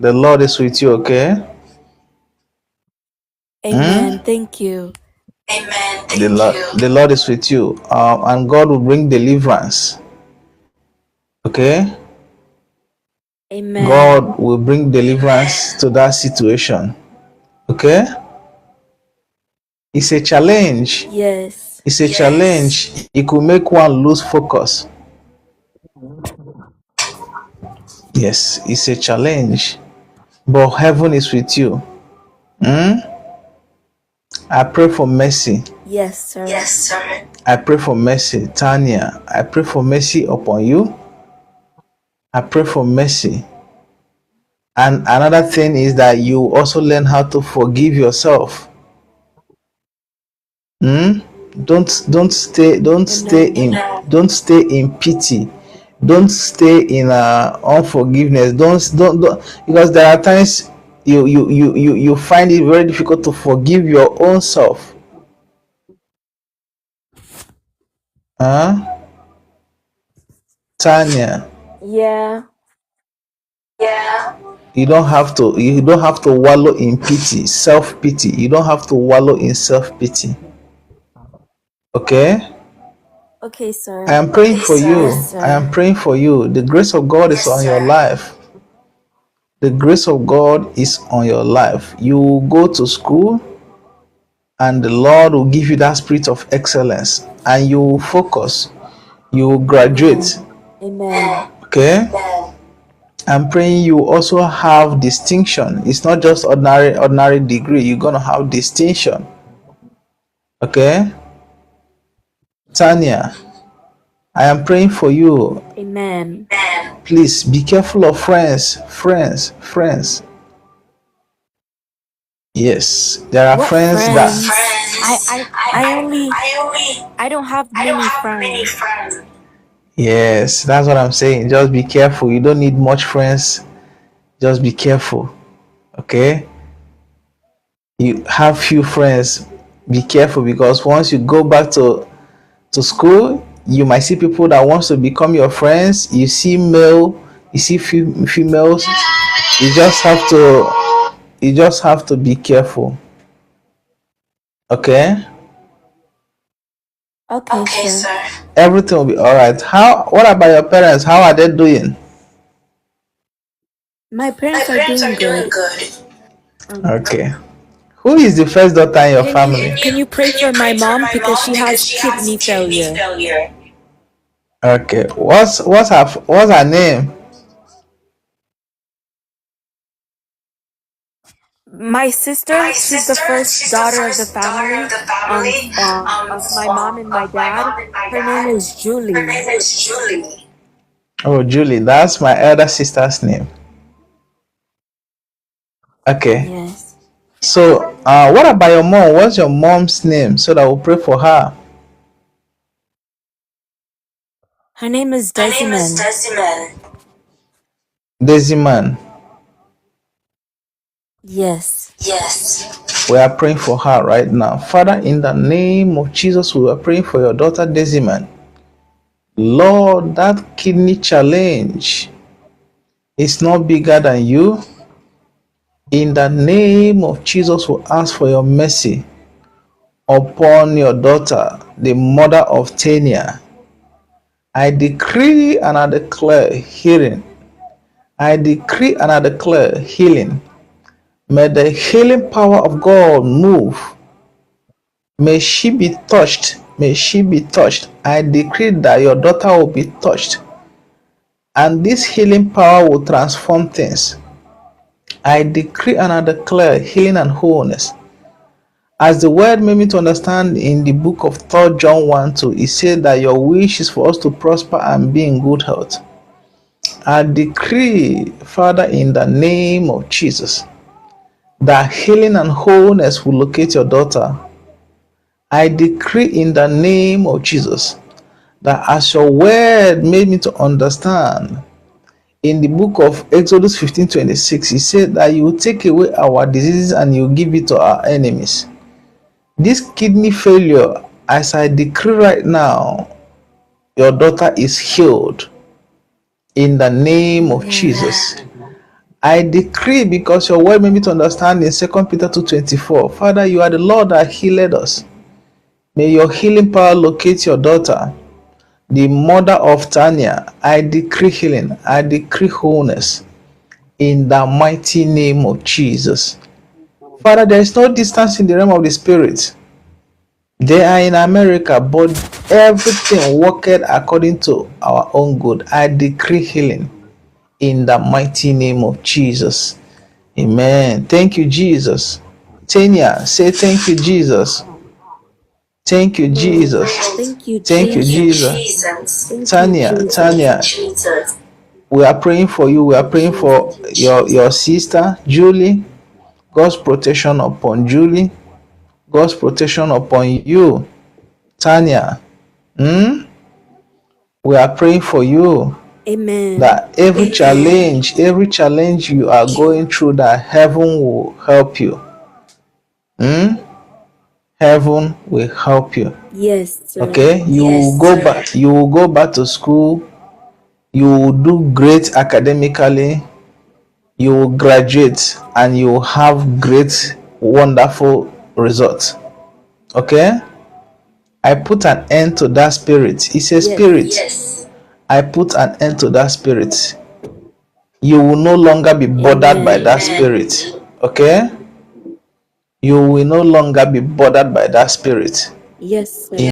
The Lord is with you, okay? Amen. Thank you. Amen. The Lord is with you. And God will bring deliverance. Okay? Amen. God will bring deliverance to that situation. Okay? It's a challenge. Yes. It's a challenge. It could make one lose focus. Yes, it's a challenge. But heaven is with you. I pray for mercy. Yes, sir. Yes, sir. I pray for mercy. Tanya, I pray for mercy upon you. I pray for mercy. And another thing is that you also learn how to forgive yourself. Don't stay in pity. Don't stay in unforgiveness. Don't because there are times you find it very difficult to forgive your own self. Tanya, Yeah. you don't have to wallow in pity, self-pity. You don't have to wallow in self-pity. Okay? Okay, sir. I am praying for you. Yes, sir. I am praying for you. The grace of God is on your life. The grace of God is on your life. You will go to school and the Lord will give you that spirit of excellence and you will focus. You will graduate. Amen. Okay? I'm praying you also have distinction. It's not just ordinary degree. You're going to have distinction. Okay? Tanya, I am praying for you. Amen. Please be careful of friends. Yes, there are What friends that I don't have many friends. yes, that's what I'm saying. Just be careful. You don't need much friends. Just be careful. Okay? You have few friends. Be careful because once you go back to school, you might see people that wants to become your friends. You see females. You just have to be careful. Okay? Okay, sir. Everything will be all right. What about your parents? How are they doing? My parents are doing good. Okay. Who is the first daughter in your family? Can you pray for my mom because she has kidney failure? Okay. What's her name? My sister, she's the first daughter of the family. Of my mom and my dad. Her name is Julie. Oh, Julie. That's my elder sister's name. Okay. Yes. So, what about your mom? What's your mom's name so that we'll pray for her? Her name is Desiman. Desiman. Yes. We are praying for her right now. Father, in the name of Jesus, we are praying for your daughter Desiman. Lord, that kidney challenge is not bigger than you. In the name of Jesus, we ask for your mercy upon your daughter, the mother of Tania. I decree and I declare healing. I decree and I declare healing. May the healing power of God move. May she be touched. May she be touched. I decree that your daughter will be touched. And this healing power will transform things. I decree and I declare healing and wholeness. As the word made me to understand in the book of 3 John 1:2, it said that your wish is for us to prosper and be in good health. I decree, Father, in the name of Jesus, that healing and wholeness will locate your daughter. I decree in the name of Jesus that as your word made me to understand in the book of Exodus 15:26, it said that you will take away our diseases and you will give it to our enemies. This kidney failure, as I decree right now, your daughter is healed in the name of Jesus. I decree, because your word made me to understand in 2 Peter 2:24, Father, you are the Lord that healed us. May your healing power locate your daughter, the mother of Tanya. I decree healing. I decree wholeness in the mighty name of Jesus. Father, there is no distance in the realm of the spirit. They are in America, but everything worketh according to our own good. I decree healing in the mighty name of Jesus. Amen. Thank you, Jesus. Tanya, say thank you, Jesus. Thank you, Jesus. Thank you, Thank you, Jesus. Jesus. Thank you, Tanya, Jesus. we are praying for you. We are praying for your sister, Julie. God's protection upon Julie. God's protection upon you, Tanya. We are praying for you Amen. that every challenge you are going through, that heaven will help you. Heaven will help you. Yes, sir. Okay, you will go back. You will go back to school. You will do great academically. You will graduate, and you will have great, wonderful results. Okay, I put an end to that spirit. It's a spirit. Yes. I put an end to that spirit. You will no longer be bothered by that Amen. spirit. Okay, you will no longer be bothered by that spirit. Yes, sir. In